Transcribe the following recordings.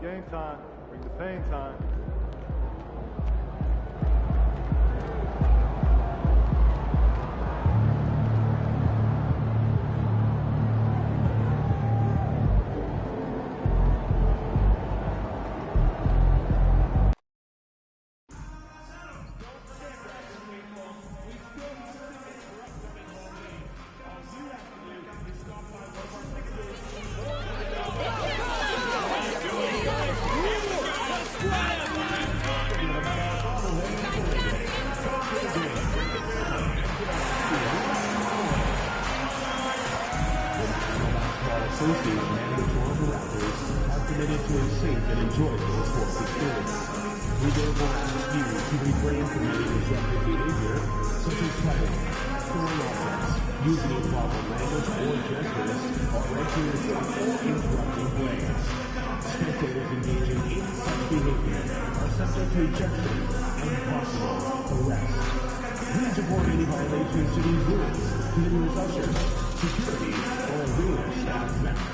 game time. Bring the pain time. Association and the Toronto Raptors are committed to a safe and enjoyable sports experience. We therefore ask you to refrain from any disruptive behavior, such as fighting, throwing objects, using improper language or gestures, or entering the shop or interrupting play. Spectators engaging in such behavior are subject to ejection and possible arrest. Please report any violations to these rules to the nearest ushers, security, or real staff members.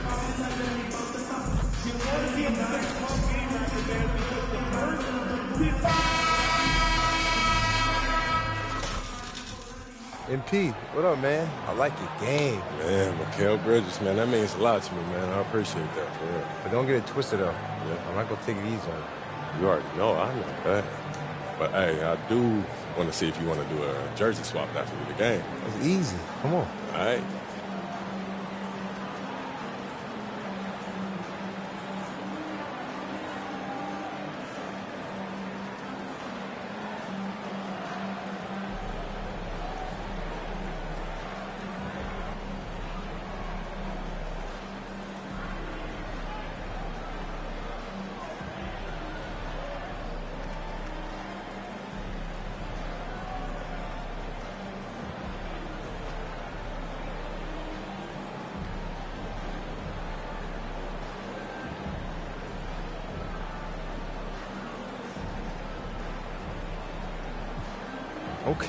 MP, what up, man? I like your game. Man, MYCAREER Bridges, man, that means a lot to me, man. I appreciate that, for real. But don't get it twisted, though. Yeah. I'm not going to take it easy on you. You already know, I know that. But, hey, I do want to see if you want to do a jersey swap after the game. It's easy. Come on. All right.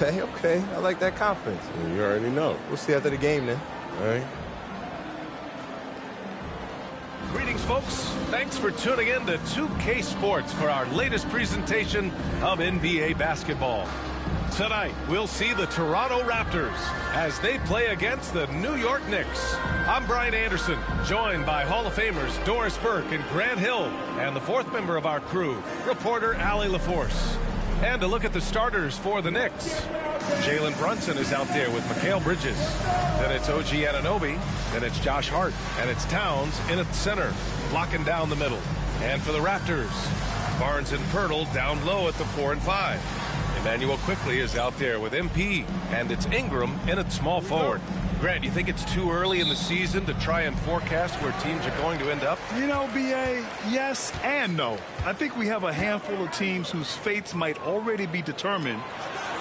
Okay. I like that confidence. Well, you already know. We'll see after the game, then. All right. Greetings, folks. Thanks for tuning in to 2K Sports for our latest presentation of NBA basketball. Tonight, we'll see the Toronto Raptors as they play against the New York Knicks. I'm Brian Anderson, joined by Hall of Famers Doris Burke and Grant Hill, and the fourth member of our crew, reporter Allie LaForce. And to look at the starters for the Knicks. Jalen Brunson is out there with MYCAREER Bridges. Then it's OG Anunoby. Then it's Josh Hart. And it's Towns in at center, blocking down the middle. And for the Raptors, Barnes and Pirtle down low at the 4 and 5. Emmanuel Quickley is out there with MP. And it's Ingram in at small forward. Grant, you think it's too early in the season to try and forecast where teams are going to end up? You know, B.A., yes and no. I think we have a handful of teams whose fates might already be determined,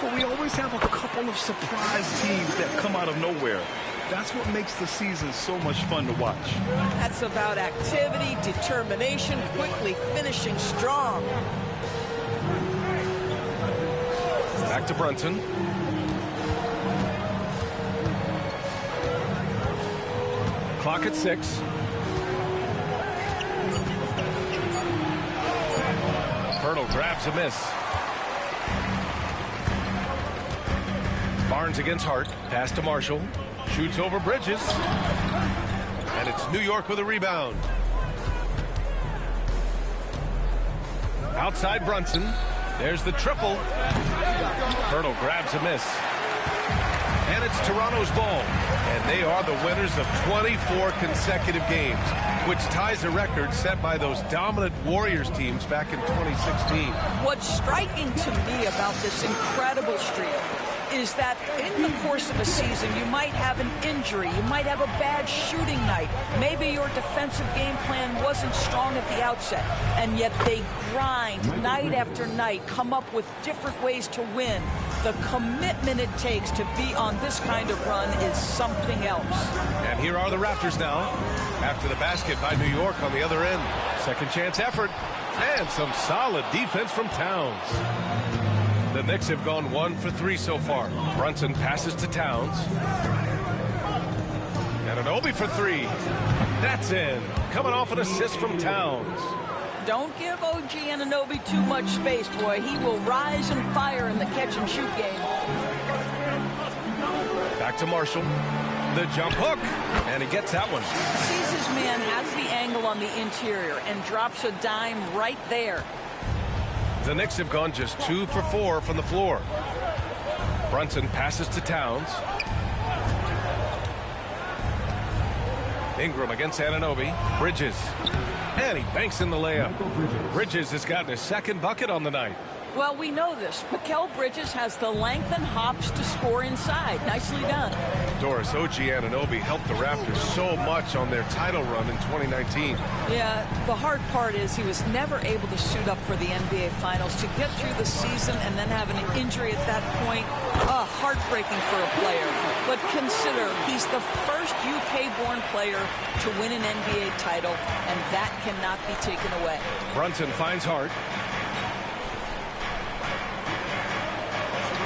but we always have a couple of surprise teams that come out of nowhere. That's what makes the season so much fun to watch. That's about activity, determination, quickly finishing strong. Back to Brunson. Clock at 6. Pirtle grabs a miss. Barnes against Hart. Pass to Marshall. Shoots over Bridges. And it's New York with a rebound. Outside Brunson. There's the triple. Pirtle grabs a miss. And it's Toronto's ball. And they are the winners of 24 consecutive games, which ties a record set by those dominant Warriors teams back in 2016. What's striking to me about this incredible streak is that in the course of a season, you might have an injury, you might have a bad shooting night, maybe your defensive game plan wasn't strong at the outset, and yet they grind night after night, come up with different ways to win. The commitment it takes to be on this kind of run is something else. And here are the Raptors now, after the basket by New York on the other end. Second chance effort, and some solid defense from Towns. The Knicks have gone 1 for 3 so far. Brunson passes to Towns. And Anunoby for 3. That's in. Coming off an assist from Towns. Don't give OG Anunoby too much space, boy. He will rise and fire in the catch-and-shoot game. Back to Marshall. The jump hook, and he gets that one. Sees his man, has the angle on the interior, and drops a dime right there. The Knicks have gone just 2 for 4 from the floor. Brunson passes to Towns. Ingram against Anunoby. Bridges. And he banks in the layup. Bridges has gotten his second bucket on the night. Well, we know this. Mikal Bridges has the length and hops to score inside. Nicely done. Doris, OG Anunoby helped the Raptors so much on their title run in 2019. Yeah, the hard part is he was never able to suit up for the NBA Finals. To get through the season and then have an injury at that point, heartbreaking for a player. But consider, he's the first UK-born player to win an NBA title, and that cannot be taken away. Brunson finds Hart.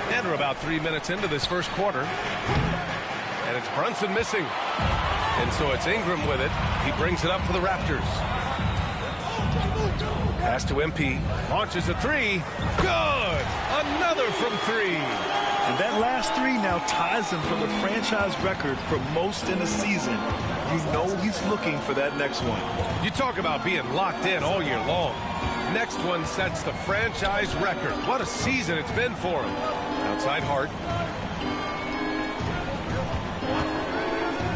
And we're about 3 minutes into this first quarter. And it's Brunson missing. And so it's Ingram with it. He brings it up for the Raptors. Pass to MP. Launches a three. Good! Another from 3. And that last 3 now ties him for the franchise record for most in a season. You know he's looking for that next one. You talk about being locked in all year long. Next one sets the franchise record. What a season it's been for him. Outside Hart.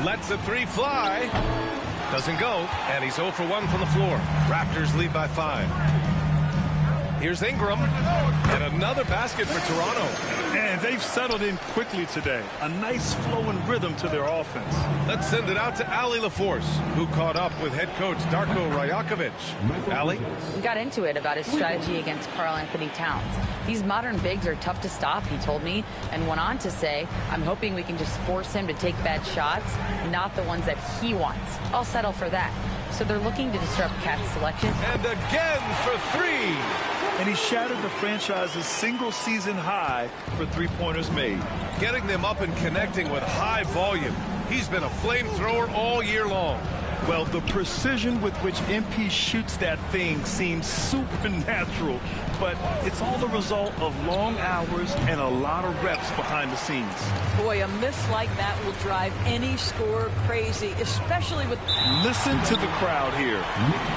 Lets the 3 fly. Doesn't go. And he's 0 for 1 from the floor. Raptors lead by 5. Here's Ingram. And another basket for Toronto. And they've settled in quickly today. A nice flowing rhythm to their offense. Let's send it out to Allie LaForce, who caught up with head coach Darko Rajakovic. Allie? We got into it about his strategy against Karl Anthony Towns. These modern bigs are tough to stop, he told me, and went on to say, I'm hoping we can just force him to take bad shots, not the ones that he wants. I'll settle for that. So they're looking to disrupt Cat's selection. And again for 3. And he shattered the franchise's single-season high for three-pointers made. Getting them up and connecting with high volume. He's been a flamethrower all year long. Well, the precision with which MP shoots that thing seems supernatural, but it's all the result of long hours and a lot of reps behind the scenes. Boy, a miss like that will drive any scorer crazy, especially with... Listen to the crowd here.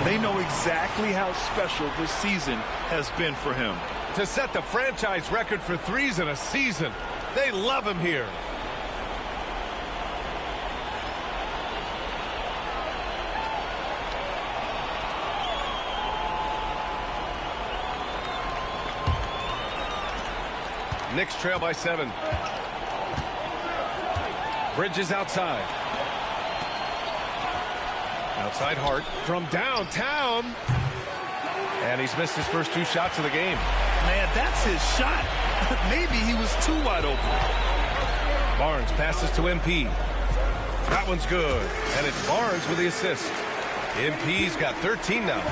They know exactly how special this season has been for him. To set the franchise record for 3s in a season, they love him here. Knicks trail by 7. Bridges outside. Outside Hart from downtown. And he's missed his first 2 shots of the game. Man, that's his shot. Maybe he was too wide open. Barnes passes to MP. That one's good. And it's Barnes with the assist. MP's got 13 now.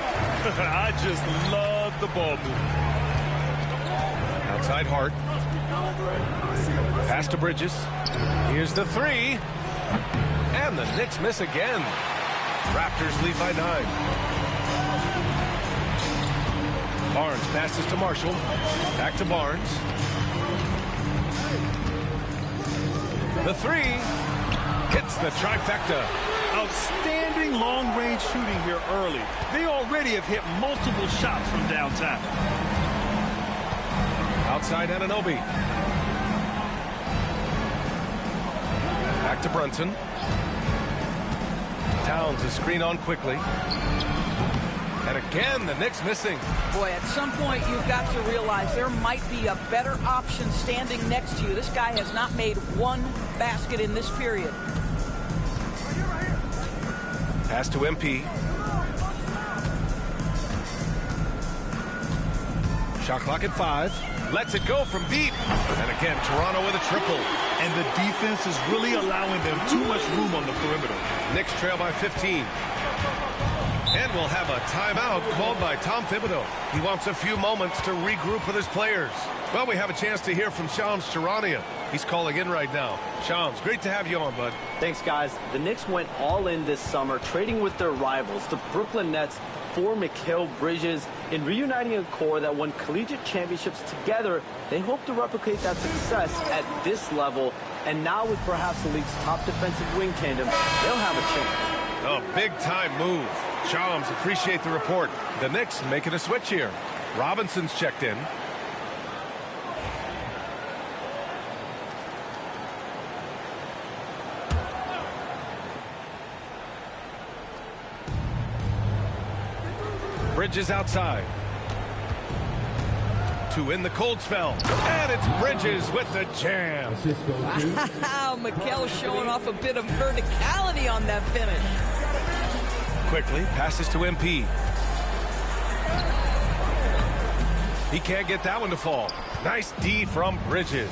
I just love the ball movement. Outside Hart. Pass to Bridges. Here's the 3. And the Knicks miss again. Raptors lead by 9. Barnes passes to Marshall. Back to Barnes. The 3 hits the trifecta. Outstanding long-range shooting here early. They already have hit multiple shots from downtown. Outside Anunoby. Back to Brunson. Towns is screen on quickly. And again, the Knicks missing. Boy, at some point, you've got to realize there might be a better option standing next to you. This guy has not made 1 basket in this period. Pass to MP. Shot clock at 5. Lets it go from deep. And again, Toronto with a triple. And the defense is really allowing them too much room on the perimeter. Knicks trail by 15. And we'll have a timeout called by Tom Thibodeau. He wants a few moments to regroup with his players. Well, we have a chance to hear from Shams Charania. He's calling in right now. Shams, great to have you on, bud. Thanks, guys. The Knicks went all in this summer, trading with their rivals, the Brooklyn Nets, for Mikal Bridges. In reuniting a core that won collegiate championships together, they hope to replicate that success at this level. And now with perhaps the league's top defensive wing tandem, they'll have a chance. A big-time move. Shams, appreciate the report. The Knicks making a switch here. Robinson's checked in. Bridges outside. To in the cold spell. And it's Bridges with the jam. Wow, Mikal showing off a bit of verticality on that finish. Quickly passes to MP. He can't get that one to fall. Nice D from Bridges.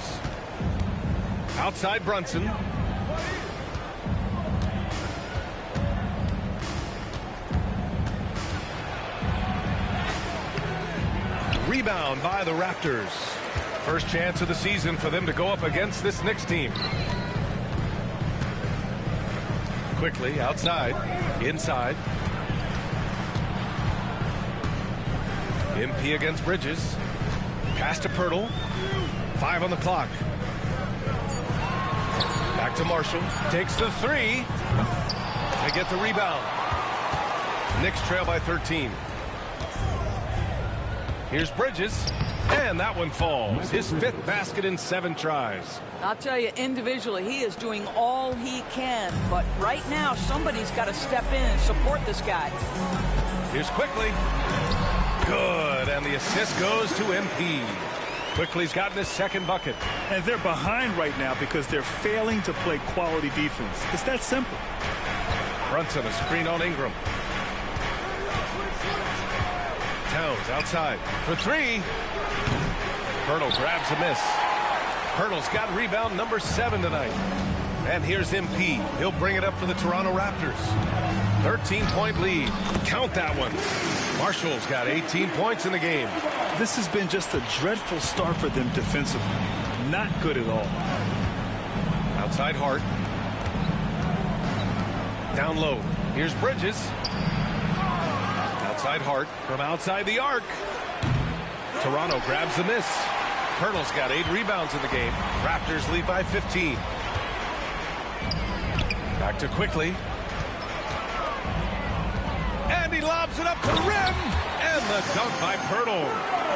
Outside Brunson. Rebound by the Raptors. First chance of the season for them to go up against this Knicks team. Quickly outside, inside. MP against Bridges. Pass to Pirtle. 5 on the clock. Back to Marshall. Takes the 3. They get the rebound. Knicks trail by 13. Here's Bridges, and that one falls. His 5th basket in 7 tries. I'll tell you, individually, he is doing all he can. But right now, somebody's got to step in and support this guy. Here's Quickly. Good, and the assist goes to MP. Quickly's gotten his 2nd bucket. And they're behind right now because they're failing to play quality defense. It's that simple. Brunson, a screen on Ingram. Towns outside for 3. Pirtle grabs a miss. Pirtle's got rebound number 7 tonight. And here's MP. He'll bring it up for the Toronto Raptors. 13-point lead. Count that one. Marshall's got 18 points in the game. This has been just a dreadful start for them defensively. Not good at all. Outside Hart. Down low. Here's Bridges. Outside Hart from outside the arc. Toronto grabs the miss. Pirtle's got 8 rebounds in the game. Raptors lead by 15. Back to Quickly. And he lobs it up to the rim. And the dunk by Pirtle.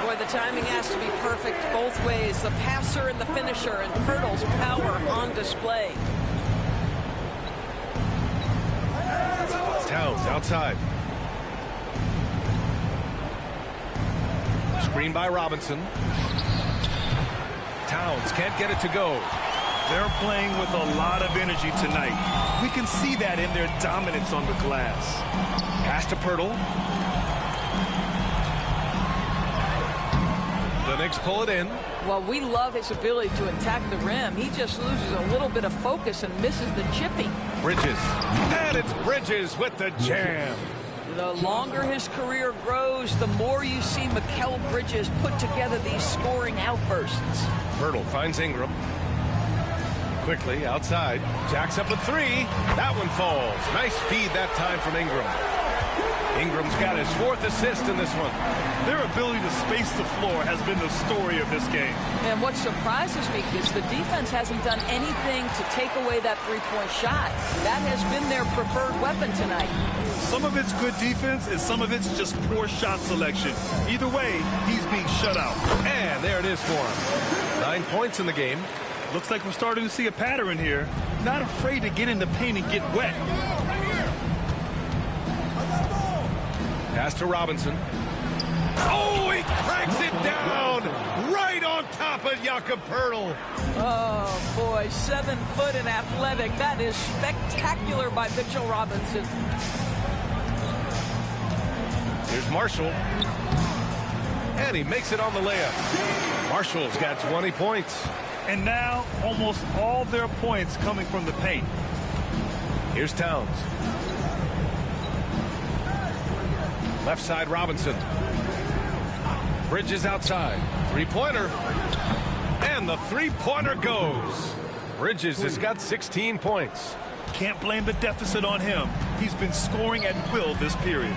Boy, the timing has to be perfect both ways. The passer and the finisher, and Pirtle's power on display. Towns outside. Screen by Robinson. Towns can't get it to go. They're playing with a lot of energy tonight. We can see that in their dominance on the glass. Pass to Pirtle. The Knicks pull it in. Well, we love his ability to attack the rim. He just loses a little bit of focus and misses the chipping. Bridges. And it's Bridges with the jam. The longer his career grows, the more you see Mikal Bridges put together these scoring outbursts. Pirtle finds Ingram. Quickly outside. Jacks up a 3. That one falls. Nice feed that time from Ingram. Ingram's got his 4th assist in this one. Their ability to space the floor has been the story of this game. And what surprises me is the defense hasn't done anything to take away that 3-point shot. That has been their preferred weapon tonight. Some of it's good defense, and some of it's just poor shot selection. Either way, he's being shut out. And there it is for him. 9 points in the game. Looks like we're starting to see a pattern here. Not afraid to get in the paint and get wet. Pass to Robinson. Oh, he cranks it down right on top of Jakob Pirtle. Oh, boy, 7 foot and athletic. That is spectacular by Mitchell Robinson. Here's Marshall. And he makes it on the layup. Marshall's got 20 points. And now almost all their points coming from the paint. Here's Towns. Left side Robinson. Bridges outside. 3-pointer. And the 3-pointer goes. Bridges has got 16 points. Can't blame the deficit on him. He's been scoring at will this period.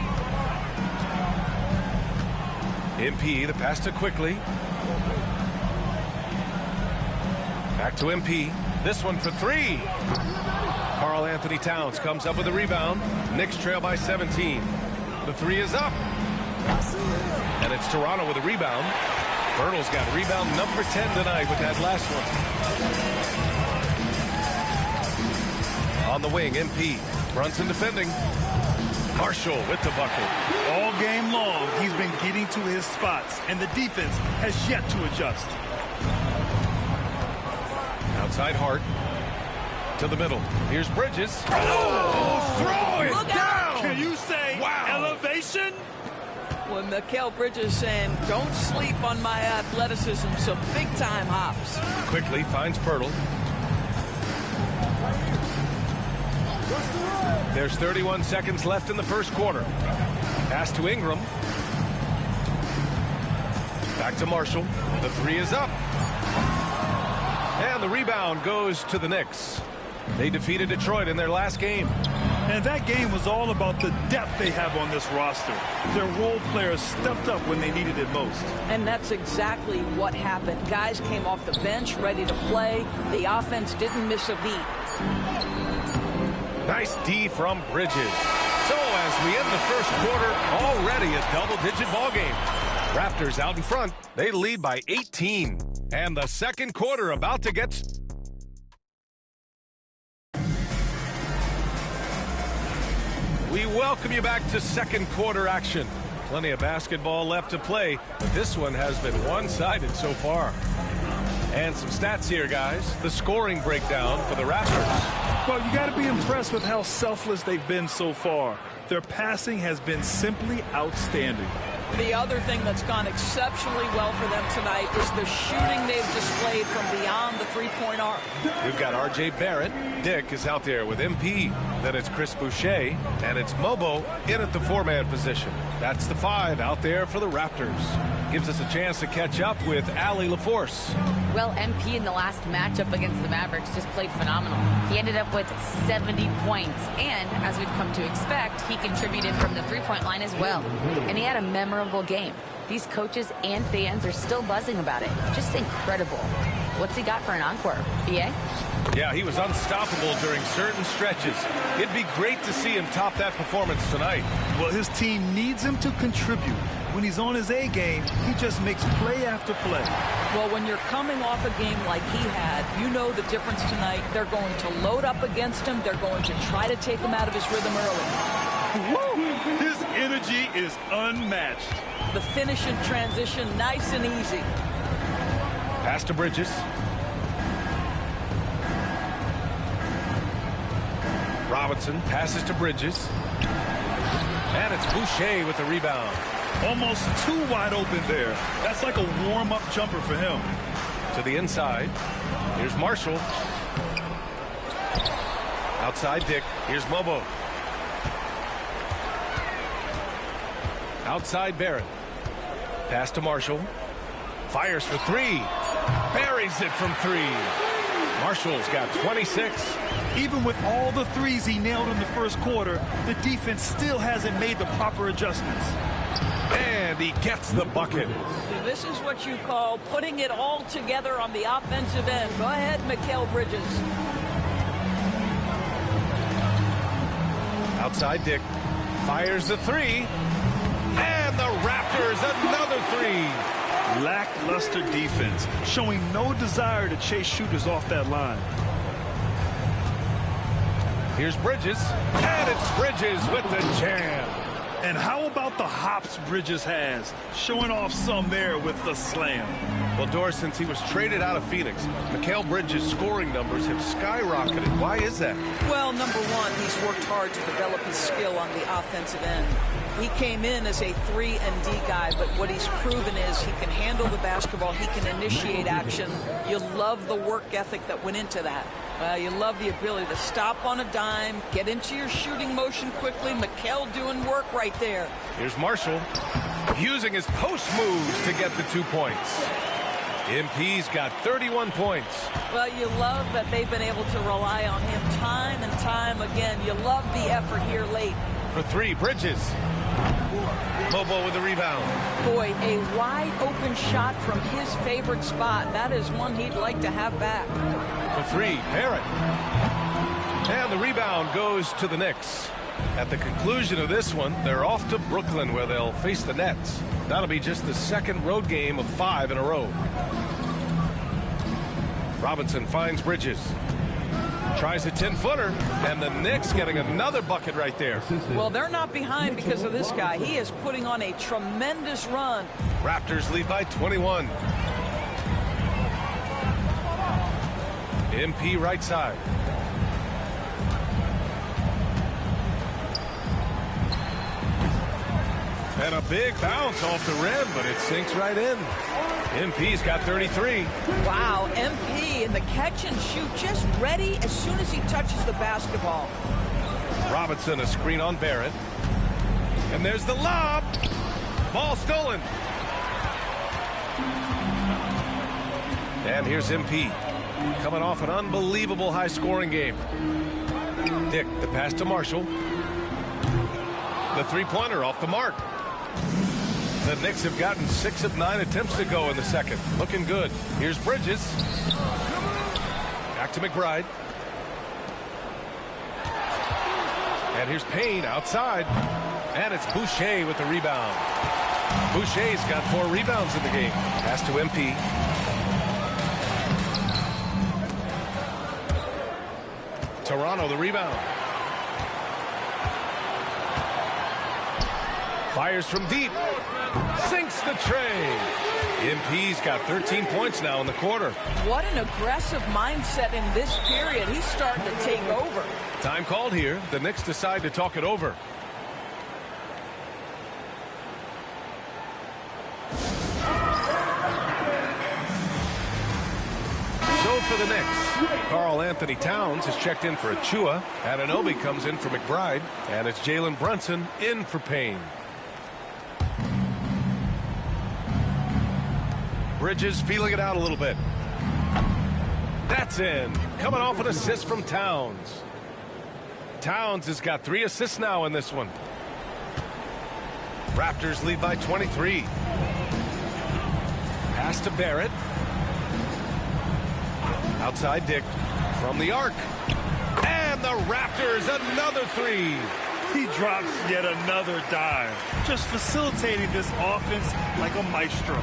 MP, the pass to Quickly. Back to MP. This one for three. Karl Anthony Towns comes up with a rebound. Knicks trail by 17. The three is up. And it's Toronto with a rebound. Bertle's got rebound number 10 tonight with that last one. On the wing, MP. Brunson defending. Marshall with the bucket. All game long, he's been getting to his spots, and the defense has yet to adjust. Outside Hart. To the middle. Here's Bridges. Oh, throw it Look down. out. Can you say elevation? When Mikal Bridges saying, don't sleep on my athleticism, some big-time hops. Quickly finds Pirtle. There's 31 seconds left in the first quarter. Pass to Ingram. Back to Marshall. The three is up. And the rebound goes to the Knicks. They defeated Detroit in their last game. And that game was all about the depth they have on this roster. Their role players stepped up when they needed it most. And that's exactly what happened. Guys came off the bench ready to play. The offense didn't miss a beat. Nice D from Bridges. So as we end the first quarter, already a double-digit ball game. Raptors out in front. They lead by 18. And the second quarter about to get... We welcome you back to second quarter action. Plenty of basketball left to play, but this one has been one-sided so far. And some stats here, guys. The scoring breakdown for the Raptors. Well, you got to be impressed with how selfless they've been so far. Their passing has been simply outstanding. The other thing that's gone exceptionally well for them tonight is the shooting they've displayed from beyond the three-point arc. We've got R.J. Barrett. Dick is out there with MP. Then it's Chris Boucher. And it's Mobo in at the four-man position. That's the five out there for the Raptors. Gives us a chance to catch up with Allie LaForce. Well, MP in the last matchup against the Mavericks just played phenomenal. He ended up with 70 points. And as we've come to expect, he contributed from the three-point line as well. And he had a memorable game. These coaches and fans are still buzzing about it. Just incredible. What's he got for an encore? BA? Yeah, he was unstoppable during certain stretches. It'd be great to see him top that performance tonight. Well, his team needs him to contribute. When he's on his A game, he just makes play after play. Well, when you're coming off a game like he had, you know the difference tonight. They're going to load up against him. They're going to try to take him out of his rhythm early. Woo! His energy is unmatched. The finish in transition, nice and easy. Pass to Bridges. Robinson passes to Bridges. And it's Boucher with the rebound. Almost too wide open there. That's like a warm-up jumper for him. To the inside. Here's Marshall. Outside Dick. Here's Mobo. Outside Barrett. Pass to Marshall. Fires for three. Buries it from three. Marshall's got 26. Even with all the threes he nailed in the first quarter, the defense still hasn't made the proper adjustments. And he gets the bucket. This is what you call putting it all together on the offensive end. Go ahead, Mikal Bridges. Outside Dick. Fires the three. And the Raptors another three. Lackluster defense, showing no desire to chase shooters off that line. Here's Bridges. And it's Bridges with the jam. And how about the hops Bridges has? Showing off some there with the slam. Well, Doris, since he was traded out of Phoenix, Mikal Bridges' scoring numbers have skyrocketed. Why is that? Well, number one, he's worked hard to develop his skill on the offensive end. He came in as a 3-and-D guy, but what he's proven is he can handle the basketball, he can initiate action. You love the work ethic that went into that. You love the ability to stop on a dime, get into your shooting motion quickly. Mikal doing work right there. Here's Marshall using his post moves to get the 2 points. MP's got 31 points. Well, you love that they've been able to rely on him time and time again. You love the effort here late. For three, Bridges. Bobo with the rebound. Boy, a wide open shot from his favorite spot. That is one he'd like to have back. For three, Barrett. And the rebound goes to the Knicks. At the conclusion of this one, they're off to Brooklyn where they'll face the Nets. That'll be just the second road game of 5 in a row. Robinson finds Bridges. Tries a 10-footer, and the Knicks getting another bucket right there. Well, they're not behind because of this guy. He is putting on a tremendous run. Raptors lead by 21. MP right side. And a big bounce off the rim, but it sinks right in. MP's got 33. Wow, MP in the catch and shoot, just ready as soon as he touches the basketball. Robinson, a screen on Barrett. And there's the lob. Ball stolen. And here's MP. Coming off an unbelievable high-scoring game. Dick, the pass to Marshall. The three-pointer off the mark. The Knicks have gotten 6 of 9 attempts to go in the second. Looking good. Here's Bridges. Back to McBride. And here's Payne outside. And it's Boucher with the rebound. Boucher's got 4 rebounds in the game. Pass to MP. Toronto the rebound. Fires from deep. Sinks the tray. MP's got 13 points now in the quarter. What an aggressive mindset in this period. He's starting to take over. Time called here. The Knicks decide to talk it over. So for the Knicks, Karl Anthony Towns has checked in for Achua. Anunoby comes in for McBride. And it's Jalen Brunson in for Payne. Bridges feeling it out a little bit. That's in. Coming off an assist from Towns. Towns has got 3 assists now in this one. Raptors lead by 23. Pass to Barrett. Outside Dick from the arc. And the Raptors another 3. He drops yet another dime. Just facilitating this offense like a maestro.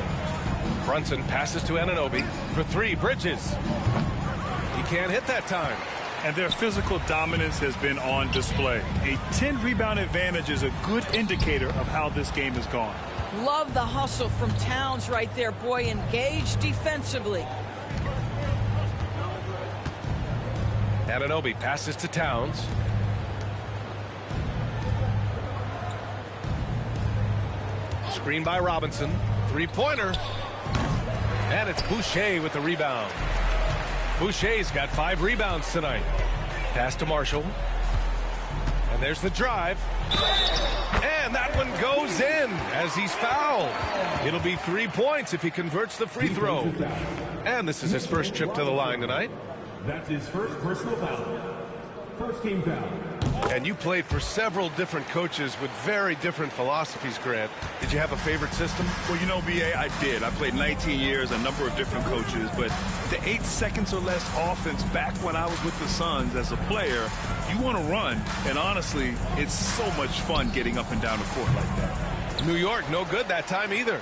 Brunson passes to Anunoby for 3. Bridges. He can't hit that time. And their physical dominance has been on display. A 10-rebound advantage is a good indicator of how this game has gone. Love the hustle from Towns right there. Boy, engaged defensively. Anunoby passes to Towns. Screen by Robinson. 3-pointer. And it's Boucher with the rebound. Boucher's got 5 rebounds tonight. Pass to Marshall. And there's the drive. And that one goes in as he's fouled. It'll be 3 points if he converts the free throw. And this is his first trip to the line tonight. That's his first personal foul. First team foul. And you played for several different coaches with very different philosophies, Grant. Did you have a favorite system? Well, you know, B.A., I did. I played 19 years, a number of different coaches, but the 8 seconds or less offense back when I was with the Suns as a player, you want to run, and honestly, it's so much fun getting up and down the court like that. New York, no good that time either.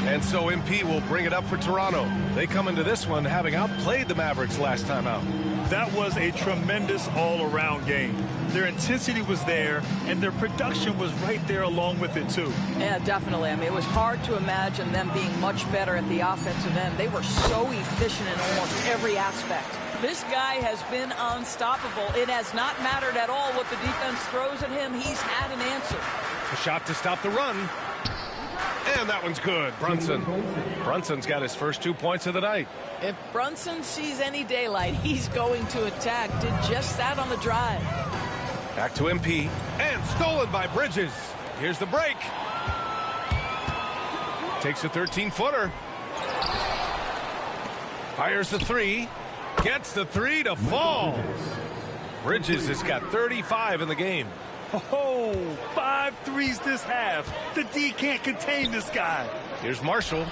And so MP will bring it up for Toronto. They come into this one having outplayed the Mavericks last time out. That was a tremendous all-around game. Their intensity was there, and their production was right there along with it, too. Yeah, definitely. I mean, it was hard to imagine them being much better at the offensive end. They were so efficient in almost every aspect. This guy has been unstoppable. It has not mattered at all what the defense throws at him. He's had an answer. A shot to stop the run. And that one's good. Brunson. Brunson's got his first 2 points of the night. If Brunson sees any daylight, he's going to attack. Did just that on the drive. Back to MP. And stolen by Bridges. Here's the break. Takes a 13-footer. Fires the 3. Gets the 3 to fall. Bridges has got 35 in the game. Oh, 5 threes this half. The D can't contain this guy. Here's Marshall.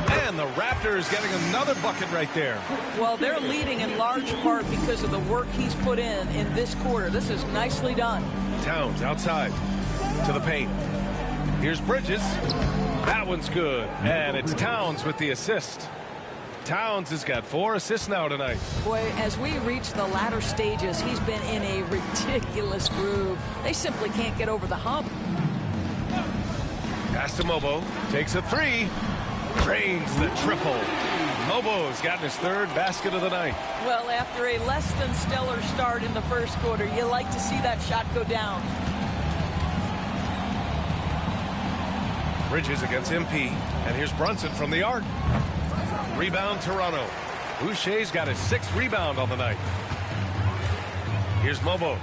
And the Raptors getting another bucket right there. Well, they're leading in large part because of the work he's put in this quarter. This is nicely done. Towns outside to the paint. Here's Bridges. That one's good. And it's Towns with the assist. Towns has got 4 assists now tonight. Boy, as we reach the latter stages, he's been in a ridiculous groove. They simply can't get over the hump. Pass to Mobo. Takes a 3. Drains the triple. Mobo's gotten his 3rd basket of the night. Well, after a less than stellar start in the first quarter, you like to see that shot go down. Bridges against MP. And here's Brunson from the arc. Rebound Toronto. Boucher's got his 6th rebound on the night. Here's Mobo.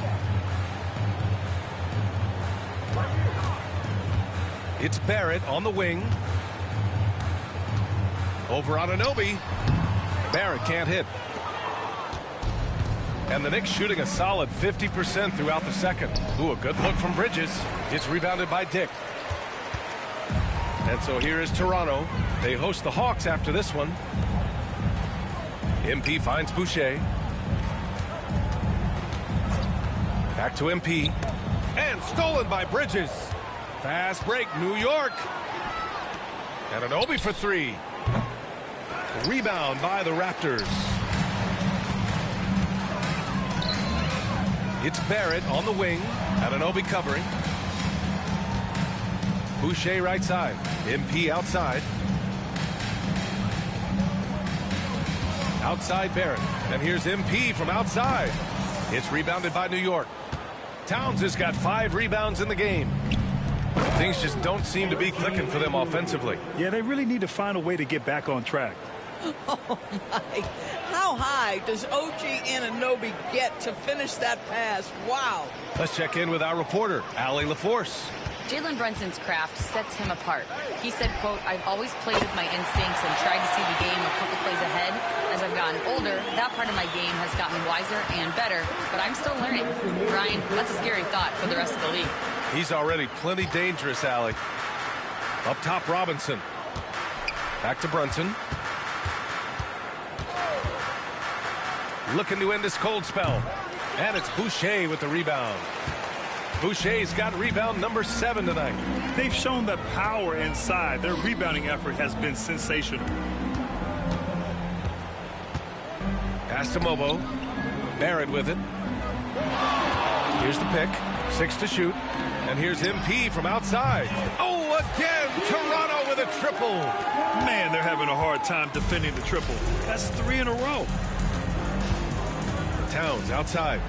It's Barrett on the wing. Over on Anunoby. Barrett can't hit. And the Knicks shooting a solid 50% throughout the second. Ooh, a good look from Bridges. It's rebounded by Dick. And so here is Toronto. They host the Hawks after this one. MP finds Boucher. Back to MP. And stolen by Bridges. Fast break, New York. And Anunoby for 3. Rebound by the Raptors. It's Barrett on the wing. Anunoby covering. Boucher right side. MP outside. Outside Barrett. And here's MP from outside. It's rebounded by New York. Towns has got 5 rebounds in the game. Things just don't seem to be clicking for them offensively. Yeah, they really need to find a way to get back on track. Oh, my. How high does OG Anunoby get to finish that pass? Wow. Let's check in with our reporter, Allie LaForce. Jalen Brunson's craft sets him apart. He said, quote, "I've always played with my instincts and tried to see the game a couple plays ahead. As I've gotten older, that part of my game has gotten wiser and better, but I'm still learning." Brian, that's a scary thought for the rest of the league. He's already plenty dangerous, Allie. Up top, Robinson. Back to Brunson. Looking to end this cold spell. And it's Boucher with the rebound. Boucher's got rebound number 7 tonight. They've shown the power inside. Their rebounding effort has been sensational. Pass to Mobo. Barrett with it. Here's the pick. 6 to shoot. And here's MP from outside. Oh, again, Toronto with a triple. Man, they're having a hard time defending the triple. That's 3 in a row. Towns outside.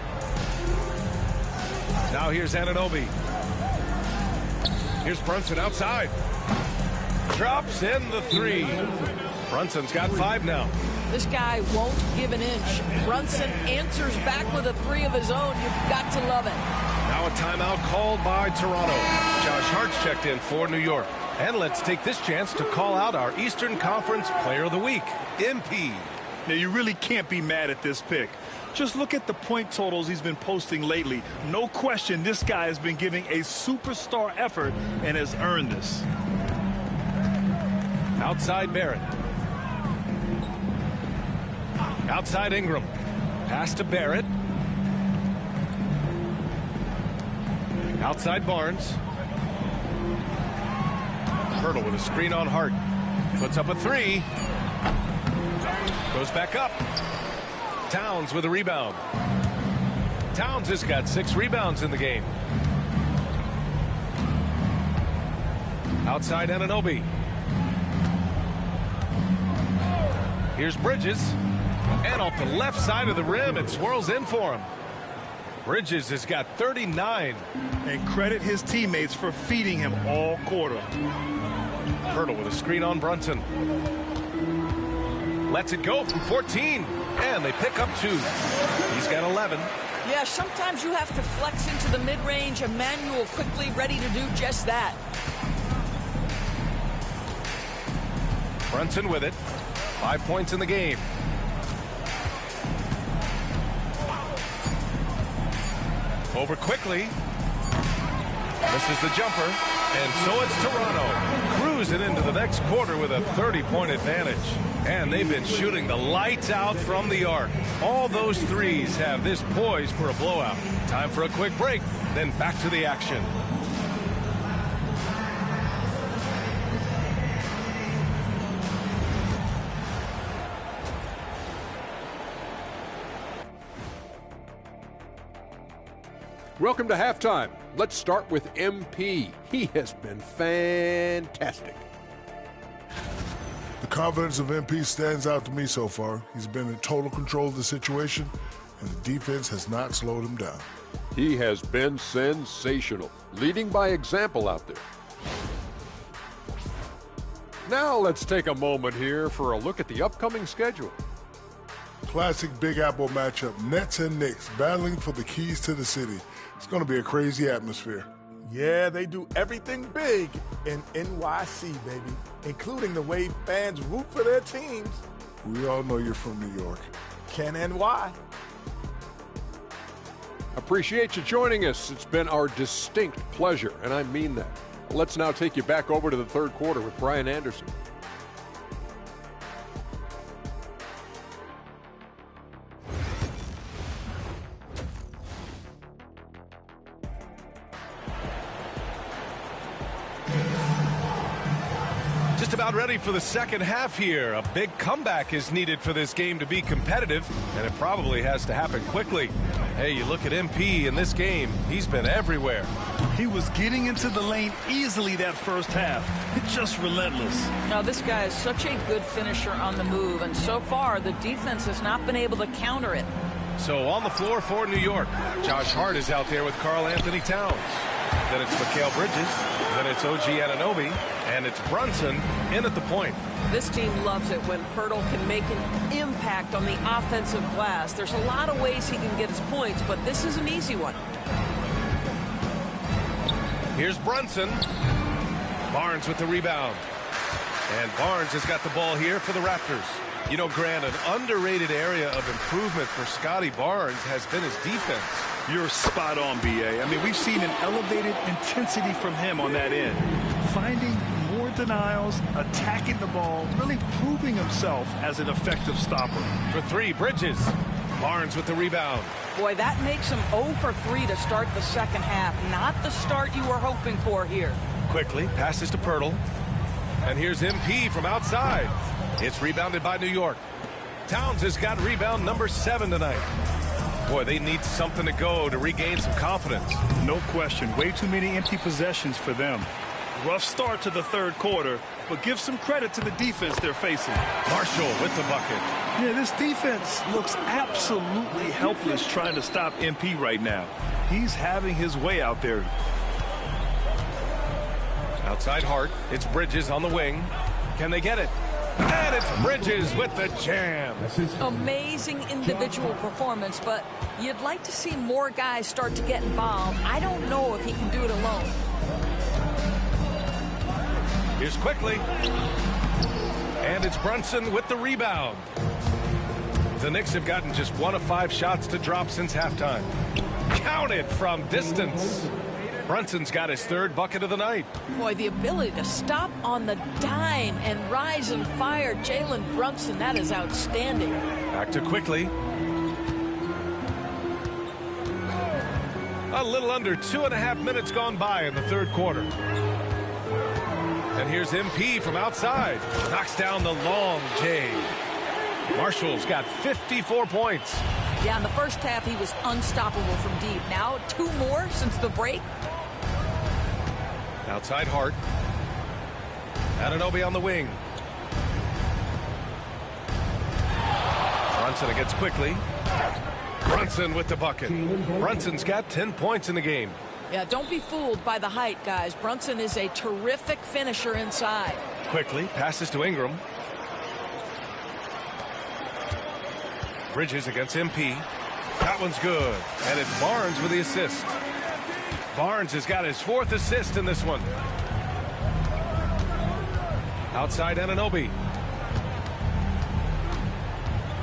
Now here's Anunoby. Here's Brunson outside. Drops in the 3. Brunson's got 5 now. This guy won't give an inch. Brunson answers back with a 3 of his own. You've got to love it. Now a timeout called by Toronto. Josh Hart's checked in for New York. And let's take this chance to call out our Eastern Conference Player of the Week, MP. Now, you really can't be mad at this pick. Just look at the point totals he's been posting lately. No question, this guy has been giving a superstar effort and has earned this. Outside Barrett. Outside Ingram. Pass to Barrett. Outside Barnes. Hurdle with a screen on Hart. Puts up a 3. Goes back up. Towns with a rebound. Towns has got 6 rebounds in the game. Outside Anunoby. Here's Bridges. And off the left side of the rim, it swirls in for him. Bridges has got 39. And credit his teammates for feeding him all quarter. Hurdle with a screen on Brunson. Lets it go from 14. And they pick up 2. He's got 11. Yeah, sometimes you have to flex into the mid-range. Emmanuel quickly ready to do just that. Brunson with it. 5 points in the game. Over quickly. Misses the jumper, and so it's Toronto cruising into the next quarter with a 30-point advantage. And they've been shooting the lights out from the arc. All those threes have this poised for a blowout. Time for a quick break, then back to the action. Welcome to halftime. Let's start with MP. He has been fantastic. The confidence of MP stands out to me so far. He's been in total control of the situation, and the defense has not slowed him down. He has been sensational, leading by example out there. Now let's take a moment here for a look at the upcoming schedule. Classic Big Apple matchup, Nets and Knicks battling for the keys to the city. It's going to be a crazy atmosphere. Yeah, they do everything big in NYC, baby, including the way fans root for their teams. We all know you're from New York. Can and why. Appreciate you joining us. It's been our distinct pleasure, and I mean that. Let's now take you back over to the third quarter with Brian Anderson. Just about ready for the second half here. A big comeback is needed for this game to be competitive, and it probably has to happen quickly. Hey, you look at MP in this game, he's been everywhere. He was getting into the lane easily that first half. It's just relentless. Now, this guy is such a good finisher on the move, and so far the defense has not been able to counter it. So on the floor for New York, Josh Hart is out there with Karl Anthony Towns. Then it's Mikal Bridges. Then it's OG Anunoby. And it's Brunson in at the point. This team loves it when Pirtle can make an impact on the offensive glass. There's a lot of ways he can get his points, but this is an easy one. Here's Brunson. Barnes with the rebound. And Barnes has got the ball here for the Raptors. You know, Grant, an underrated area of improvement for Scotty Barnes has been his defense. You're spot on, B.A. I mean, we've seen an elevated intensity from him on that end. Finding more denials, attacking the ball, really proving himself as an effective stopper. For three, Bridges. Barnes with the rebound. Boy, that makes him 0 for 3 to start the second half. Not the start you were hoping for here. Quickly, passes to Pirtle. And here's MP from outside. It's rebounded by New York. Towns has got rebound number 7 tonight. Boy, they need something to go to regain some confidence. No question. Way too many empty possessions for them. Rough start to the third quarter, but give some credit to the defense they're facing. Marshall with the bucket. Yeah, this defense looks absolutely helpless trying to stop MP right now. He's having his way out there. Outside Hart. It's Bridges on the wing. Can they get it? And it's Bridges with the jam. Amazing individual performance, but you'd like to see more guys start to get involved. I don't know if he can do it alone. Here's Quickly. And it's Brunson with the rebound. The Knicks have gotten just 1 of 5 shots to drop since halftime. Counted from distance. Brunson's got his 3rd bucket of the night. Boy, the ability to stop on the dime and rise and fire Jalen Brunson, that is outstanding. Back to Quickly. A little under 2.5 minutes gone by in the third quarter. And here's MP from outside. Knocks down the long J. Marshall's got 54 points. Yeah, in the first half, he was unstoppable from deep. Now, 2 more since the break. Outside Hart. Anunoby on the wing. Brunson against Quickly. Brunson with the bucket. Brunson's got 10 points in the game. Yeah, don't be fooled by the height, guys. Brunson is a terrific finisher inside. Quickly passes to Ingram. Bridges against MP. That one's good. And it's Barnes with the assist. Barnes has got his 4th assist in this one. Outside Anunoby.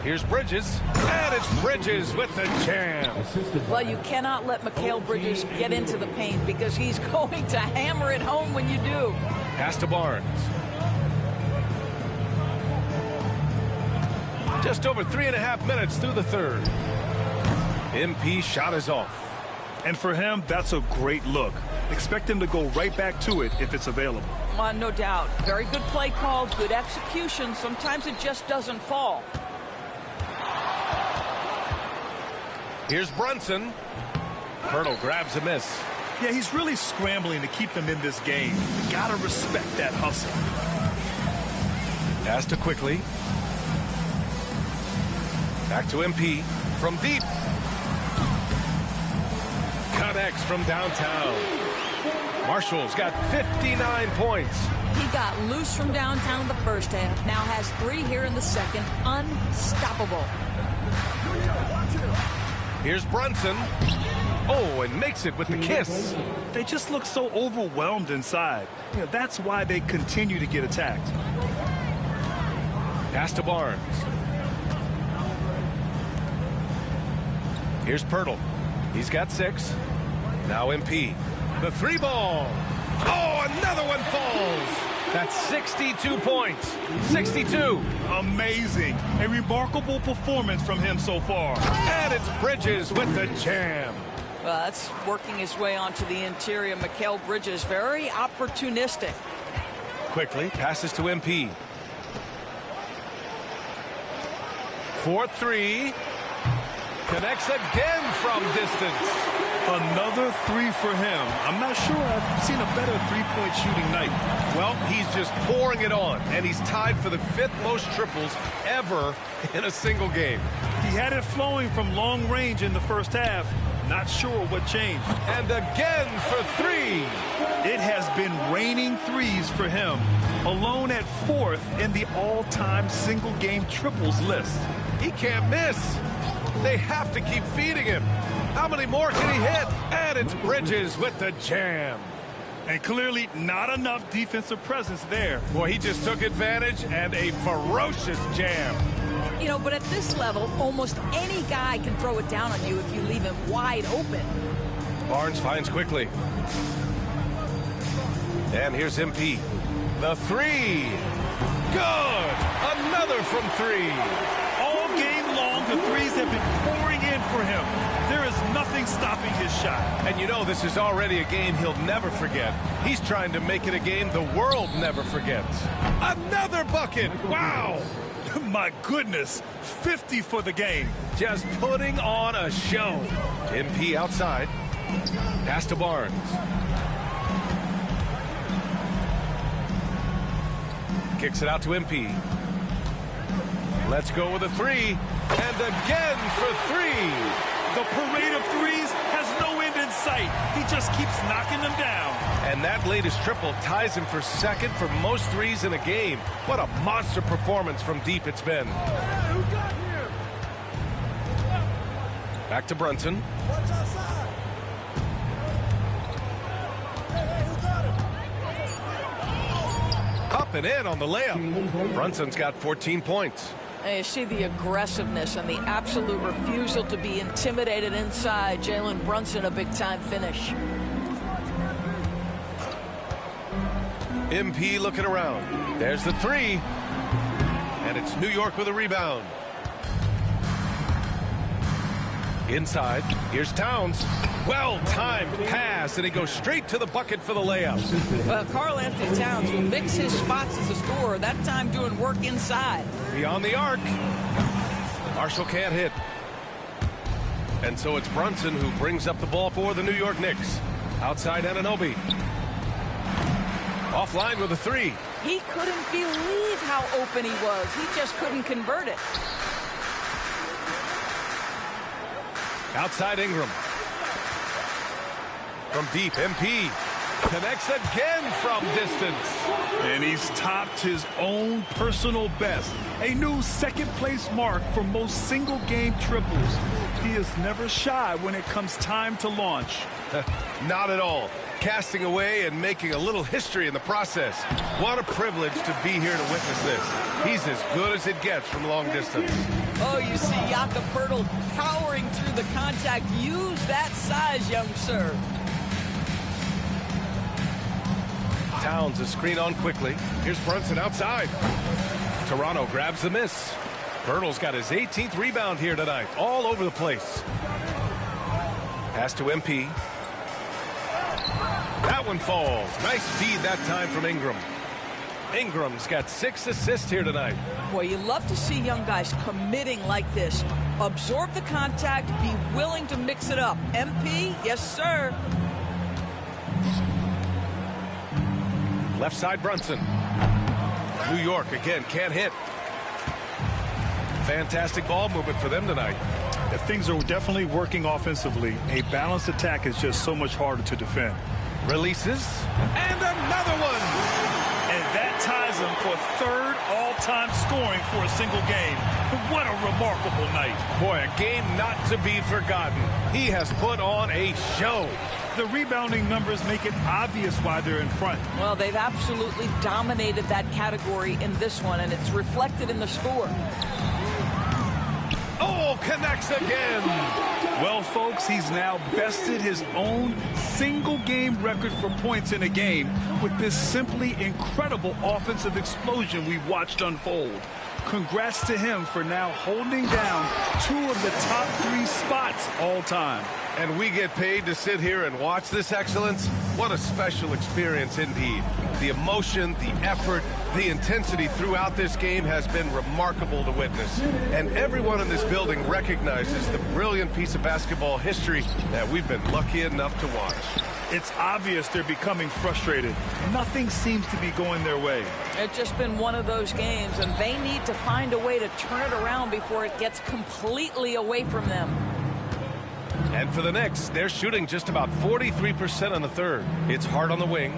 Here's Bridges, and it's Bridges with the jam. Well, you cannot let Mikal Bridges get into the paint because he's going to hammer it home when you do. Pass to Barnes. Just over 3.5 minutes through the third. MP shot is off. And for him, that's a great look. Expect him to go right back to it if it's available. No doubt. Very good play call, good execution. Sometimes it just doesn't fall. Here's Brunson. Pirtle grabs a miss. Yeah, he's really scrambling to keep them in this game. You gotta respect that hustle. Pass to Quickley. Back to MP from deep. Connects from downtown. Marshall's got 59 points. He got loose from downtown the first half. Now has 3 here in the second. Unstoppable. Here's Brunson. Oh, and makes it with the kiss. They just look so overwhelmed inside. You know, that's why they continue to get attacked. Pass to Barnes. Here's Pirtle. He's got 6. Now MP. The 3 ball. Oh, another one falls. That's 62 points. 62. Amazing. A remarkable performance from him so far. And it's Bridges with the jam. Well, that's working his way onto the interior. Mikal Bridges, very opportunistic. Quickly passes to MP. 4-3. Connects again from distance. Another 3 for him. I'm not sure I've seen a better three-point shooting night. Well, he's just pouring it on, and he's tied for the 5th most triples ever in a single game. He had it flowing from long range in the first half. Not sure what changed. And again for 3. It has been raining threes for him. Alone at 4th in the all-time single-game triples list. He can't miss. They have to keep feeding him. How many more can he hit? And it's Bridges with the jam. And clearly not enough defensive presence there. Boy, he just took advantage and a ferocious jam. You know, but at this level, almost any guy can throw it down on you if you leave him wide open. Barnes finds Quickly. And here's MP. The 3. Good. Another from 3. All game long, the threes have been pouring in for him. There is nothing stopping his shot. And you know this is already a game he'll never forget. He's trying to make it a game the world never forgets. Another bucket. Wow. My goodness. 50 for the game. Just putting on a show. MP outside. Pass to Barnes. Kicks it out to MP. Let's go with a 3. And again for 3. The parade of threes has no end in sight. He just keeps knocking them down. And that latest triple ties him for 2nd for most threes in a game. What a monster performance from deep it's been. Back to Brunson. Up and in on the layup. Brunson's got 14 points. And you see the aggressiveness and the absolute refusal to be intimidated inside. Jalen Brunson, a big-time finish. MP looking around. There's the 3. And it's New York with a rebound. Inside, here's Towns. Well-timed pass, and he goes straight to the bucket for the layup. Well, Karl Anthony Towns will mix his spots as a scorer, that time doing work inside. Beyond the arc. Marshall can't hit. And so it's Brunson who brings up the ball for the New York Knicks. Outside Anunoby. Offline with a 3. He couldn't believe how open he was. He just couldn't convert it. Outside Ingram. From deep, MP. Connects again from distance. And he's topped his own personal best. A new second-place mark for most single-game triples. He is never shy when it comes time to launch. Not at all. Casting away and making a little history in the process. What a privilege to be here to witness this. He's as good as it gets from long distance. Oh, you see Jakob Poeltl powering through the contact. Use that size, young sir. Towns a screen on quickly. Here's Brunson outside. Toronto grabs the miss. Poeltl's got his 18th rebound here tonight. All over the place. Pass to MP. That one falls. Nice feed that time from Ingram. Ingram's got 6 assists here tonight. Boy, you love to see young guys committing like this. Absorb the contact, be willing to mix it up. MP, yes, sir. Left side, Brunson. New York again can't hit. Fantastic ball movement for them tonight. Things are definitely working offensively. A balanced attack is just so much harder to defend. Releases, and another one. And that ties him for 3rd all-time scoring for a single game. What a remarkable night. Boy, a game not to be forgotten. He has put on a show. The rebounding numbers make it obvious why they're in front. Well, they've absolutely dominated that category in this one, and it's reflected in the score. Oh, connects again. Well, folks, he's now bested his own single-game record for points in a game with this simply incredible offensive explosion we've watched unfold. Congrats to him for now holding down 2 of the top 3 spots all time. And we get paid to sit here and watch this excellence? What a special experience indeed. The emotion, the effort, the intensity throughout this game has been remarkable to witness. And everyone in this building recognizes the brilliant piece of basketball history that we've been lucky enough to watch. It's obvious they're becoming frustrated. Nothing seems to be going their way. It's just been one of those games, and they need to find a way to turn it around before it gets completely away from them. And for the Knicks, they're shooting just about 43% on the 3rd. It's hard on the wing.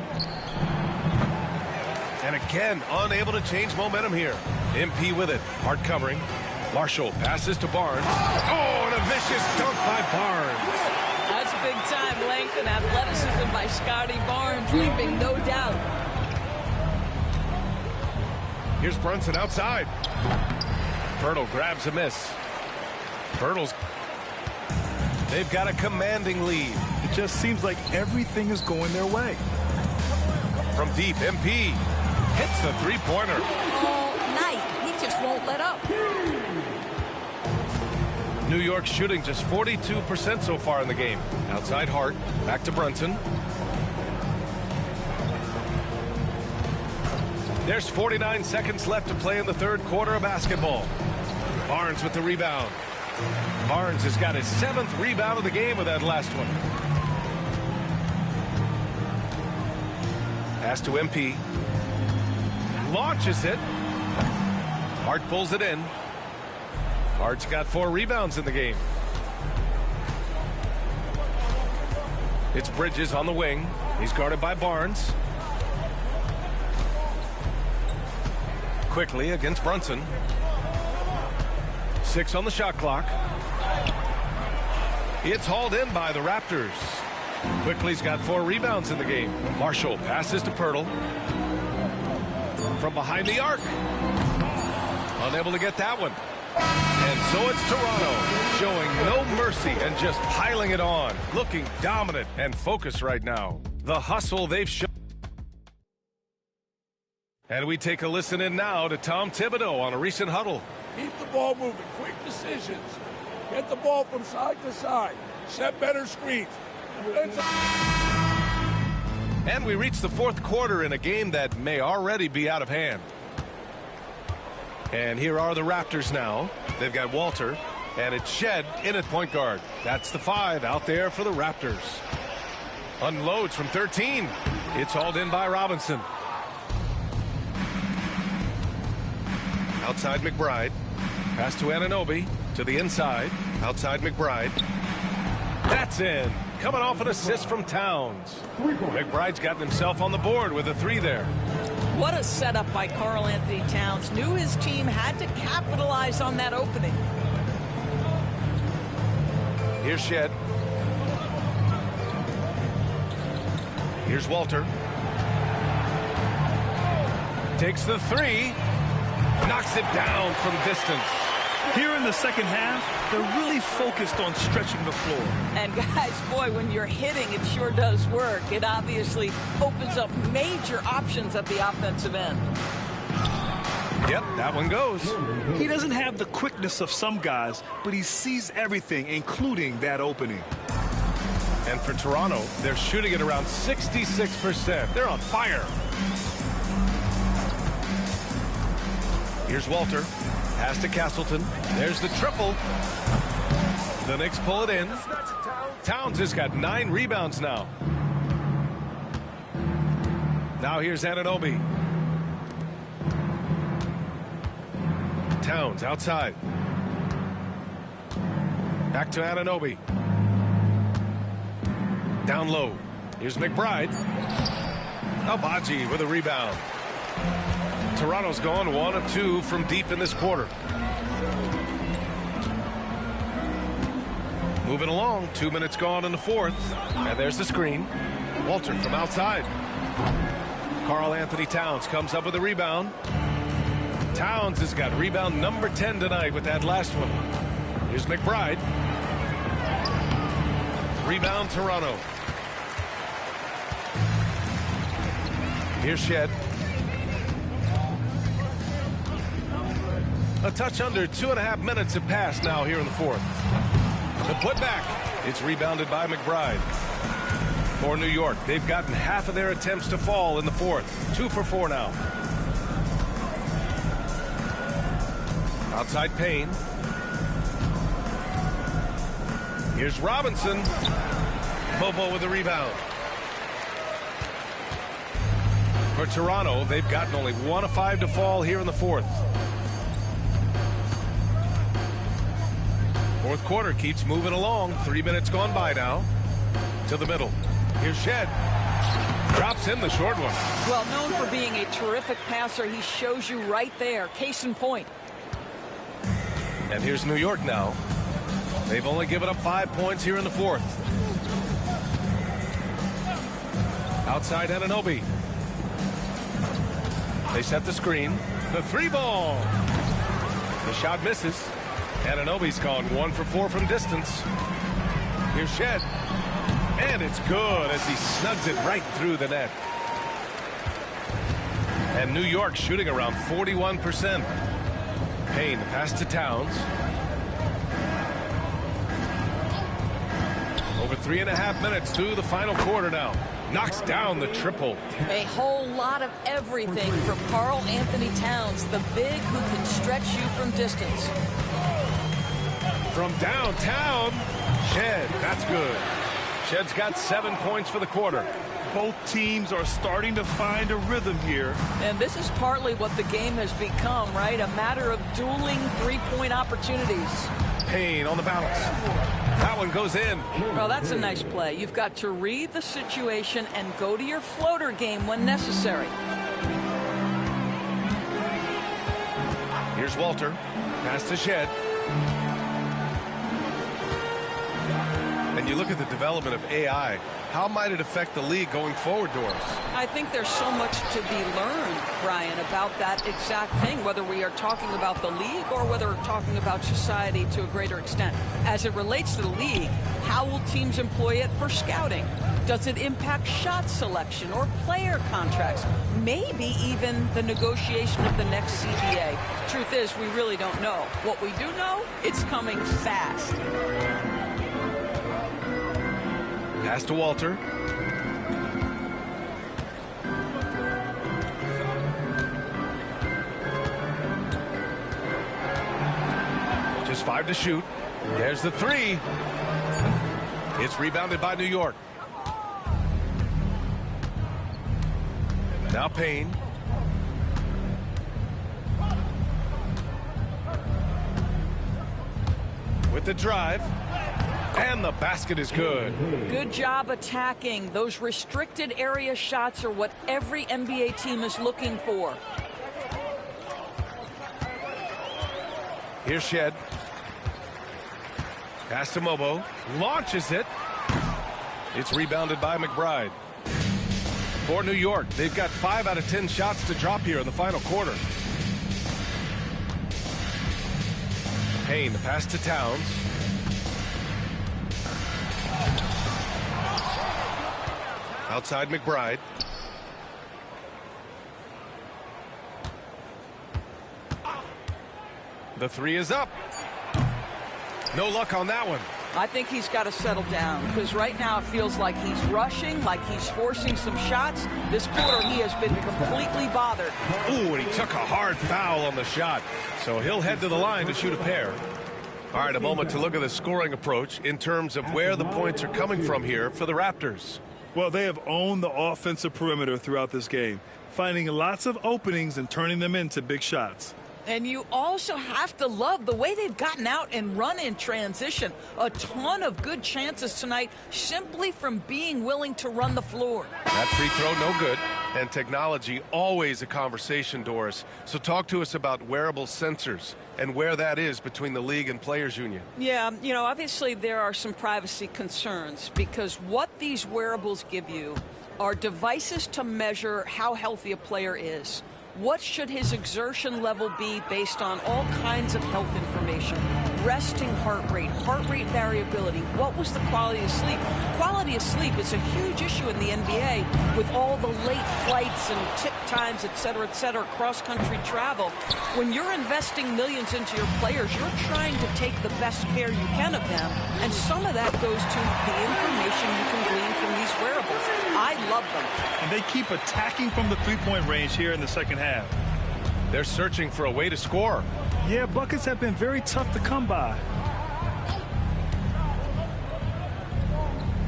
And again, unable to change momentum here. MP with it. Hard covering. Marshall passes to Barnes. Oh, and a vicious dunk by Barnes. That's big time length and athleticism by Scotty Barnes, leaving no doubt. Here's Brunson outside. Poeltl grabs a miss. They've got a commanding lead. It just seems like everything is going their way. From deep, MP hits the three-pointer. All night, he just won't let up. New York shooting just 42% so far in the game. Outside Hart, back to Brunson. There's 49 seconds left to play in the 3rd quarter of basketball. Barnes with the rebound. Barnes has got his 7th rebound of the game with that last one. Pass to MP. Launches it. Hart pulls it in. Hart's got 4 rebounds in the game. It's Bridges on the wing. He's guarded by Barnes. Quickly against Brunson. 6 on the shot clock. It's hauled in by the Raptors. Quickly's got 4 rebounds in the game. Marshall passes to Poeltl. From behind the arc. Unable to get that one. And so it's Toronto, showing no mercy and just piling it on. Looking dominant and focused right now. The hustle they've shown. And we take a listen in now to Tom Thibodeau on a recent huddle. Keep the ball moving, quick decisions. Get the ball from side to side. Set better screens. And we reach the 4th quarter in a game that may already be out of hand. And here are the Raptors now. They've got Walter, and it's Shed in at point guard. That's the 5 out there for the Raptors. Unloads from 13. It's hauled in by Robinson. Outside McBride. Pass to Anunoby. To the inside. Outside McBride. That's in. coming off an assist from Towns. McBride's gotten himself on the board with a 3 there. What a setup by Karl Anthony Towns. Knew his team had to capitalize on that opening. Here's Shed. Here's Walter. Takes the 3. Knocks it down from distance. Here in the second half, they're really focused on stretching the floor. And guys, boy, when you're hitting, it sure does work. It obviously opens up major options at the offensive end. Yep, that one goes. He doesn't have the quickness of some guys, but he sees everything, including that opening. And for Toronto, they're shooting at around 66%. They're on fire. Here's Walter. Pass to Castleton. There's the triple. The Knicks pull it in. Towns has got 9 rebounds now. Now here's Anunoby. Towns outside. Back to Anunoby. Down low. Here's McBride. Albaji with a rebound. Toronto's gone 1 of 2 from deep in this quarter. Moving along, 2 minutes gone in the fourth. And there's the screen. Walter from outside. Karl Anthony Towns comes up with a rebound. Towns has got rebound number 10 tonight with that last one. Here's McBride. Rebound Toronto. Here's Shed. A touch under 2.5 minutes have passed now here in the fourth. The putback. It's rebounded by McBride. For New York, they've gotten half of their attempts to fall in the fourth. 2 for 4 now. Outside Payne. Here's Robinson. Bobo with the rebound. For Toronto, they've gotten only 1 of 5 to fall here in the fourth. Fourth quarter keeps moving along. 3 minutes gone by now. To the middle. Here's Shed. Drops in the short one. Well, known for being a terrific passer, he shows you right there. Case in point. And here's New York now. They've only given up 5 points here in the fourth. Outside Anunoby. They set the screen. The 3 ball. The shot misses. Anunoby's gone 1 for 4 from distance. Here's Shed. And it's good as he snugs it right through the net. And New York shooting around 41%. Payne, the pass to Towns. Over 3.5 minutes through the final quarter now. Knocks down the triple. A whole lot of everything from Karl Anthony Towns, the big who can stretch you from distance. From downtown, Shed, that's good. Shed's got 7 points for the quarter. Both teams are starting to find a rhythm here. And this is partly what the game has become, right? A matter of dueling 3-point opportunities. Payne on the bounce. That one goes in. Well, that's a nice play. You've got to read the situation and go to your floater game when necessary. Here's Walter. Pass to Shed. And you look at the development of AI. How might it affect the league going forward, Doris? I think there's so much to be learned, Brian, about that exact thing, whether we are talking about the league or whether we're talking about society to a greater extent. As it relates to the league, how will teams employ it for scouting? Does it impact shot selection or player contracts? Maybe even the negotiation of the next CBA. Truth is, we really don't know. What we do know, it's coming fast. Pass to Walter. Just 5 to shoot. There's the 3. It's rebounded by New York. Now Payne. With the drive. And the basket is good. Good job attacking. Those restricted area shots are what every NBA team is looking for. Here's Shed. Pass to Mobo. Launches it. It's rebounded by McBride. For New York, they've got 5 out of 10 shots to drop here in the final quarter. Payne, the pass to Towns. Outside McBride. The three is up. No luck on that one. I think he's got to settle down because right now it feels like he's rushing, like he's forcing some shots. This quarter he has been completely bothered. Ooh, and he took a hard foul on the shot. So he'll head to the line to shoot a pair. All right, a moment to look at the scoring approach in terms of where the points are coming from here for the Raptors. Well, they have owned the offensive perimeter throughout this game, finding lots of openings and turning them into big shots. And you also have to love the way they've gotten out and run in transition. A ton of good chances tonight simply from being willing to run the floor. That free throw, no good. And technology, always a conversation, Doris. So talk to us about wearable sensors and where that is between the league and players union. Yeah, you know, obviously there are some privacy concerns because what these wearables give you are devices to measure how healthy a player is. What should his exertion level be based on all kinds of health information? Resting heart rate variability. What was the quality of sleep? Quality of sleep is a huge issue in the NBA with all the late flights and tip times, et cetera, cross-country travel. When you're investing millions into your players, you're trying to take the best care you can of them, and some of that goes to the information you can glean from these wearables. I love them. And they keep attacking from the three-point range here in the second half. They're searching for a way to score. Yeah, buckets have been very tough to come by.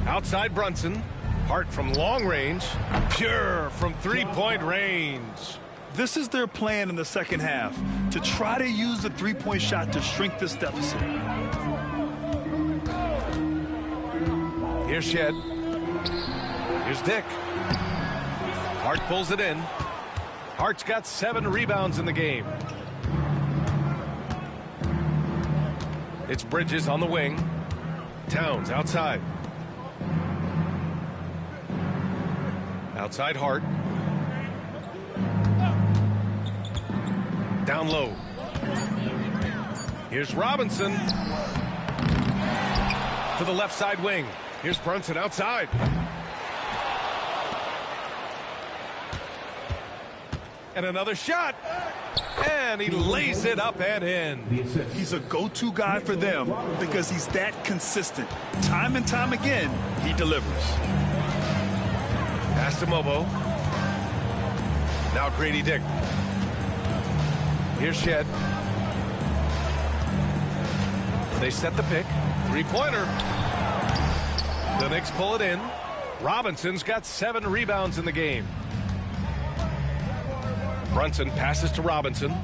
Outside Brunson. Hart from long range. Pure from three-point range. This is their plan in the second half, to try to use the three-point shot to shrink this deficit. Here's Shed. Here's Dick. Hart pulls it in. Hart's got 7 rebounds in the game. It's Bridges on the wing. Towns outside. Outside Hart. Down low. Here's Robinson. To the left side wing. Here's Brunson outside. And another shot. And he lays it up and in. He's a go-to guy for them because he's that consistent. Time and time again, he delivers. Pass to Mobo. Now Grady Dick. Here's Shed. They set the pick. Three-pointer. The Knicks pull it in. Robinson's got 7 rebounds in the game. Brunson passes to Robinson.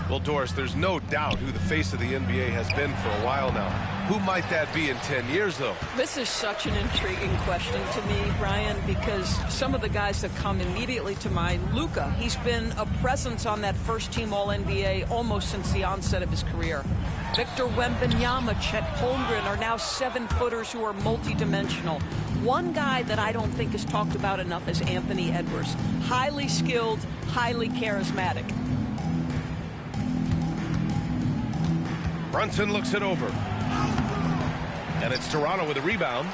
Well, Doris, there's no doubt who the face of the NBA has been for a while now. Who might that be in 10 years, though? This is such an intriguing question to me, Brian, because some of the guys that come immediately to mind, Luka, he's been a presence on that first-team All-NBA almost since the onset of his career. Victor Wembanyama, Chet Holmgren are now 7-footers who are multidimensional. One guy that I don't think is talked about enough is Anthony Edwards. Highly skilled, highly charismatic. Brunson looks it over. And it's Toronto with a rebound.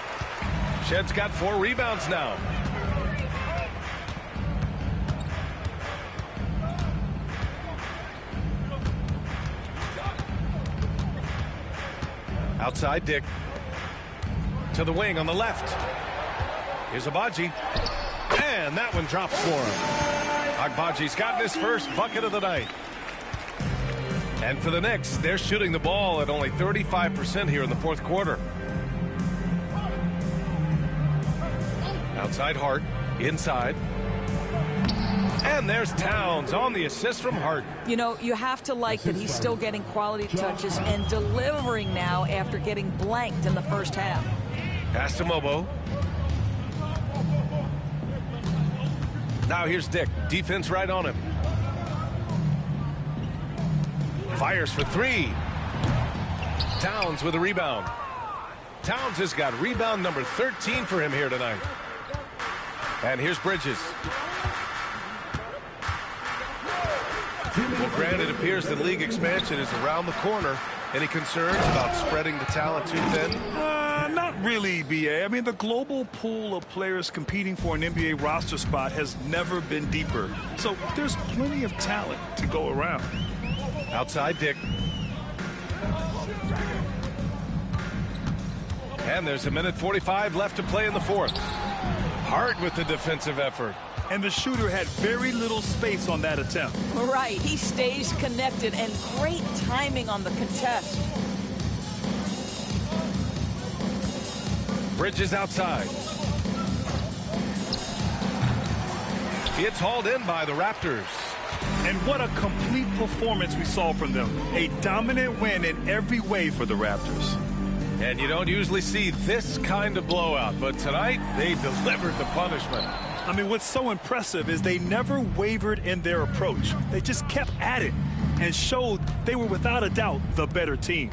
Shed's got 4 rebounds now. Outside Dick. To the wing on the left. Here's Agbaji. And that one drops for him. Agbaji's gotten his first bucket of the night. And for the Knicks, they're shooting the ball at only 35% here in the fourth quarter. Outside Hart. Inside. And there's Towns on the assist from Hart. You know, you have to like that he's still getting quality touches and delivering now after getting blanked in the first half. Pass to Mobo. Now here's Dick. Defense right on him. Fires for three. Towns with a rebound. Towns has got rebound number 13 for him here tonight. And here's Bridges. Well, Grant, it appears that league expansion is around the corner. Any concerns about spreading the talent too thin? Not really, B.A. I mean, the global pool of players competing for an NBA roster spot has never been deeper. So there's plenty of talent to go around. Outside Dick. And there's a minute 45 left to play in the fourth. Hart with the defensive effort. And the shooter had very little space on that attempt. Right, he stays connected and great timing on the contest. Bridges outside. It's hauled in by the Raptors. And what a complete performance we saw from them. A dominant win in every way for the Raptors. And you don't usually see this kind of blowout, but tonight they delivered the punishment. I mean, what's so impressive is they never wavered in their approach. They just kept at it and showed they were without a doubt the better team.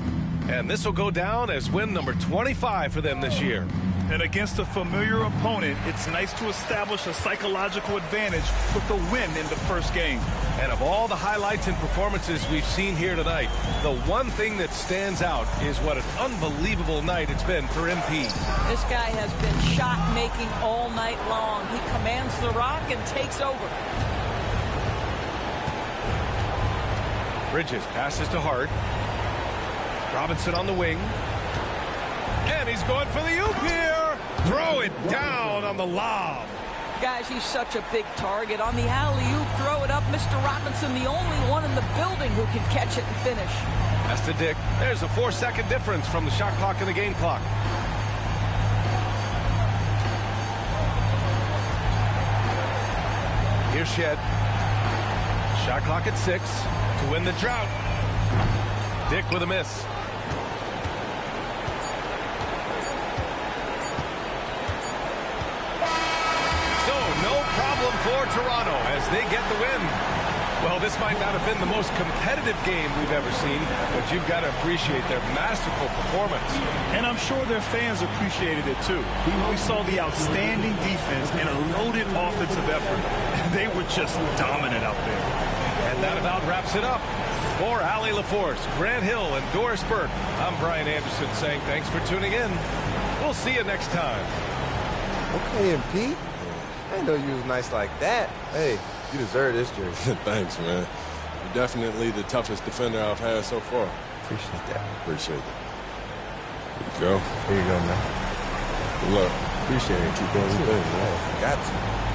And this will go down as win number 25 for them this year. And against a familiar opponent, it's nice to establish a psychological advantage with the win in the first game. And of all the highlights and performances we've seen here tonight, the one thing that stands out is what an unbelievable night it's been for MP. This guy has been shot-making all night long. He commands the rock and takes over. Bridges passes to Hart. Robinson on the wing. And he's going for the oop here. Throw it down on the lob. Guys, he's such a big target. On the alley-oop, throw it up. Mr. Robinson, the only one in the building who can catch it and finish. That's to Dick. There's a 4-second difference from the shot clock and the game clock. Here's Shed. Shot clock at 6 to win the drought. Dick with a miss. For Toronto as they get the win. Well, this might not have been the most competitive game we've ever seen, but you've got to appreciate their masterful performance. And I'm sure their fans appreciated it too. We saw the outstanding defense and a loaded offensive effort. They were just dominant out there. And that about wraps it up. For Allie LaForce, Grant Hill, and Doris Burke, I'm Brian Anderson saying thanks for tuning in. We'll see you next time. Okay, MP. I didn't know you was nice like that. Hey, you deserve this jersey. Thanks, man. You're definitely the toughest defender I've had so far. Appreciate that. Appreciate it. Here you go. Here you go, man. Good luck. Appreciate it. Keep doing your thing, man. Got to.